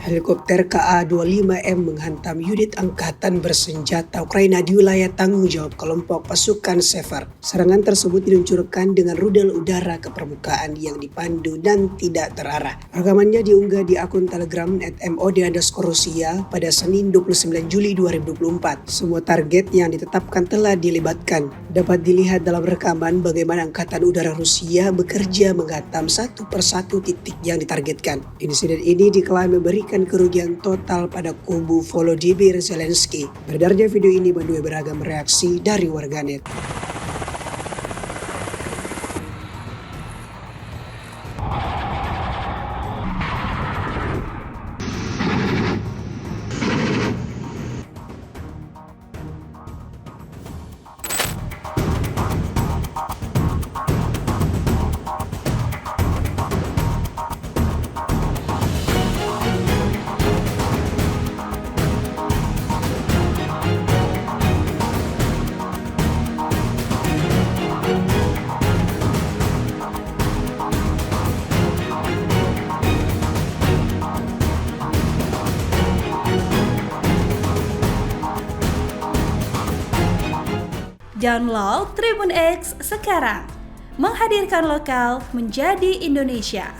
Helikopter Ka-25M menghantam unit angkatan bersenjata Ukraina di wilayah tanggung jawab kelompok pasukan Sever. Serangan tersebut diluncurkan dengan rudal udara ke permukaan yang dipandu dan tidak terarah. Rekamannya diunggah di akun Telegram @mod_Rusia pada Senin 29 Juli 2024. Semua target yang ditetapkan telah dilibatkan. Dapat dilihat dalam rekaman bagaimana angkatan udara Rusia bekerja menghantam satu persatu titik yang ditargetkan. Insiden ini diklaim memberikan kerugian total pada kubu Volodymyr Zelensky. Beredarnya video ini menuai beragam reaksi dari warganet. Download Tribun X sekarang, menghadirkan lokal menjadi Indonesia.